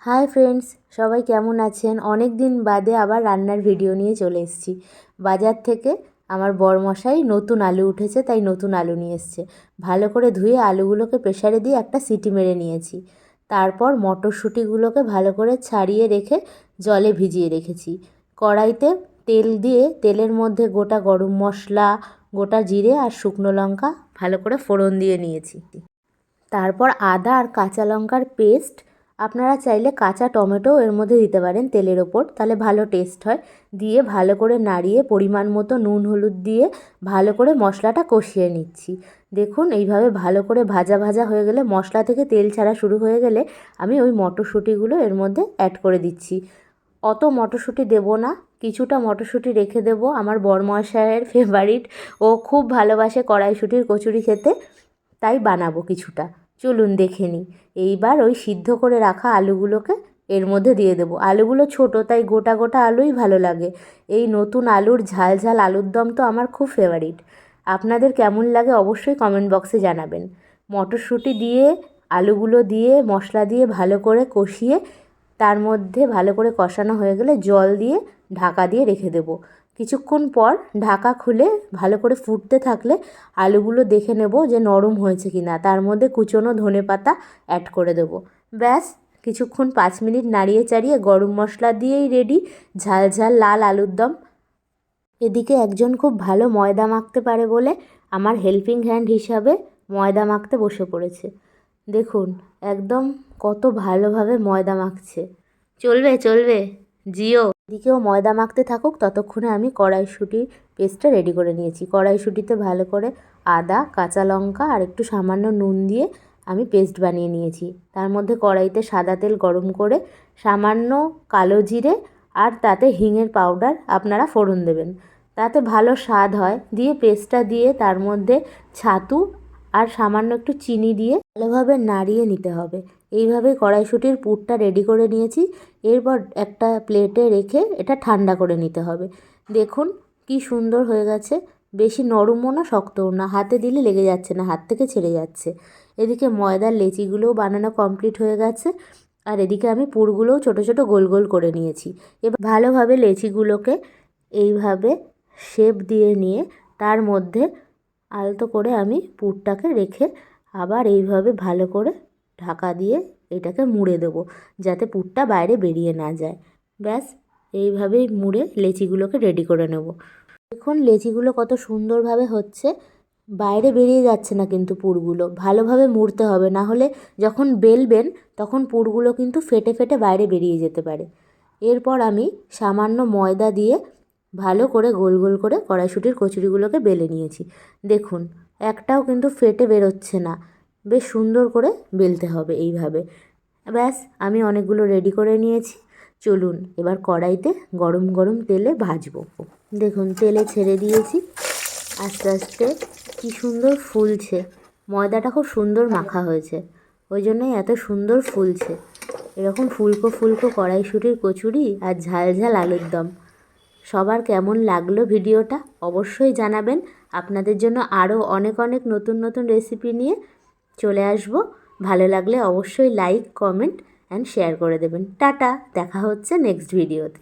Hi friends, সবাই কেমন আছেন? অনেক দিন বাদে আবার রান্নার ভিডিও নিয়ে চলে এসেছি। বাজার থেকে আমার বরমশাই নতুন আলু উঠেছে, তাই নতুন আলু নিয়ে এসছে। ভালো করে ধুয়ে আলুগুলোকে প্রেসারে দিয়ে একটা সিটি মেরে নিয়েছি। তারপর মটরশুঁটিগুলোকে ভালো করে ছাড়িয়ে রেখে জলে ভিজিয়ে রেখেছি। কড়াইতে তেল দিয়ে তেলের মধ্যে গোটা গরম মশলা, গোটা জিরে আর শুকনো লঙ্কা ভালো করে ফোড়ন দিয়ে নিয়েছি। তারপর আদা আর কাঁচা লঙ্কার পেস্ট, আপনারা চাইলে কাঁচা টমেটো এর মধ্যে দিতে পারেন তেলের ওপর, তাহলে ভালো টেস্ট হয়। দিয়ে ভালো করে নাড়িয়ে পরিমাণ মতো নুন হলুদ দিয়ে ভালো করে মশলাটা কষিয়ে নিচ্ছি। দেখুন এইভাবে ভালো করে ভাজা ভাজা হয়ে গেলে, মশলা থেকে তেল ছাড়া শুরু হয়ে গেলে আমি ওই মটরশুঁটিগুলো এর মধ্যে অ্যাড করে দিচ্ছি। অত মটরশুঁটি দেবো না, কিছুটা মটরশুঁটি রেখে দেবো। আমার বরমশাইয়ের ফেভারিট, ও খুব ভালোবাসে কড়াইশুঁটির কচুরি খেতে, তাই বানাবো কিছুটা। চলুন দেখে নিই। এইবার ওই সিদ্ধ করে রাখা আলুগুলোকে এর মধ্যে দিয়ে দেবো। আলুগুলো ছোট, তাই গোটা গোটা আলুই ভালো লাগে। এই নতুন আলুর ঝাল ঝাল আলুর দম তো আমার খুব ফেভারিট। আপনাদের কেমন লাগে অবশ্যই কমেন্ট বক্সে জানাবেন। মটরশুঁটি দিয়ে আলুগুলো দিয়ে মশলা দিয়ে ভালো করে কষিয়ে, তার মধ্যে ভালো করে কষানো হয়ে গেলে জল দিয়ে ঢাকা দিয়ে রেখে দেবো। কিছুক্ষণ পর ঢাকা খুলে ভালো করে ফুটতে থাকলে আলুগুলো দেখে নেব যে নরম হয়েছে কি না, তার মধ্যে কুচনো ধনেপাতা অ্যাড করে দেবো। ব্যাস, কিছুক্ষণ 5 মিনিট নাড়িয়ে চাড়িয়ে গরম মশলা দিয়েই রেডি ঝাল ঝাল লাল আলুর দম। এদিকে একজন খুব ভালো ময়দা মাখতে পারে বলে আমার হেল্পিং হ্যান্ড হিসাবে ময়দা মাখতে বসে পড়েছে। দেখুন একদম কত ভালোভাবে ময়দা মাখছে। চলবে চলবে, জিও। এদিকেও ময়দা মাখতে থাকুক, ততক্ষণে আমি কড়াইশুঁটির পেস্টটা রেডি করে নিয়েছি। কড়াইশুঁটিতে ভালো করে আদা, কাঁচা লঙ্কা আর একটু সামান্য নুন দিয়ে আমি পেস্ট বানিয়ে নিয়েছি। তার মধ্যে কড়াইতে সাদা তেল গরম করে সামান্য কালো জিরে আর তাতে হিঙের পাউডার আপনারা ফোড়ন দেবেন, তাতে ভালো স্বাদ হয়। দিয়ে পেস্টটা দিয়ে তার মধ্যে ছাতু আর সামান্য একটু চিনি দিয়ে ভালোভাবে নাড়িয়ে নিতে হবে। এইভাবে কড়াইশুঁটির পুরটা রেডি করে নিয়েছি। এরপর একটা প্লেটে রেখে এটা ঠান্ডা করে নিতে হবে। দেখুন কি সুন্দর হয়ে গেছে, বেশি নরমও না শক্তও না, হাতে দিলে লেগে যাচ্ছে না, হাত থেকে ছেড়ে যাচ্ছে। এদিকে ময়দার লেচিগুলোও বানানো কমপ্লিট হয়ে গেছে, আর এদিকে আমি পুরগুলোও ছোট ছোট গোল গোল করে নিয়েছি। এবার ভালোভাবে লেচিগুলোকে এইভাবে শেপ দিয়ে নিয়ে তার মধ্যে আলতো করে আমি পুরটাকে রেখে আবার এইভাবে ভালো করে ঢাকা দিয়ে এটাকে মুড়ে দেবো, যাতে পুরটা বাইরে বেরিয়ে না যায়। ব্যাস, এইভাবেই মুড়ে লেচিগুলোকে রেডি করে নেব। দেখুন লেচিগুলো কত সুন্দরভাবে হচ্ছে, বাইরে বেরিয়ে যাচ্ছে না কিন্তু পুরগুলো। ভালোভাবে মুড়তে হবে, না হলে যখন বেলবেন তখন পুরগুলো কিন্তু ফেটে ফেটে বাইরে বেরিয়ে যেতে পারে। এরপর আমি সামান্য ময়দা দিয়ে ভালো করে গোল গোল করে কড়াইশুঁটির কচুরিগুলোকে বেলে নিয়েছি। দেখুন একটাও কিন্তু ফেটে বেরোচ্ছে না, বেশ সুন্দর করে বেলতে হবে এইভাবে। ব্যাস, আমি অনেকগুলো রেডি করে নিয়েছি। চলুন এবার কড়াইতে গরম গরম তেলে ভাজবো। দেখুন তেলে ছেড়ে দিয়েছি, আস্তে আস্তে কি সুন্দর ফুলছে। ময়দাটা খুব সুন্দর মাখা হয়েছে, ওই জন্যই এত সুন্দর ফুলছে। এরকম ফুলকো ফুলকো কড়াইশুঁটির কচুরি আর ঝাল ঝাল আলুর দম। সবার কেমন লাগলো ভিডিওটা অবশ্যই জানাবেন। আপনাদের জন্য আরও অনেক অনেক নতুন নতুন রেসিপি নিয়ে চলে আসব। ভালো লাগলে অবশ্যই লাইক, কমেন্ট অ্যান্ড শেয়ার করে দেবেন। টাটা, দেখা হচ্ছে নেক্সট ভিডিওতে।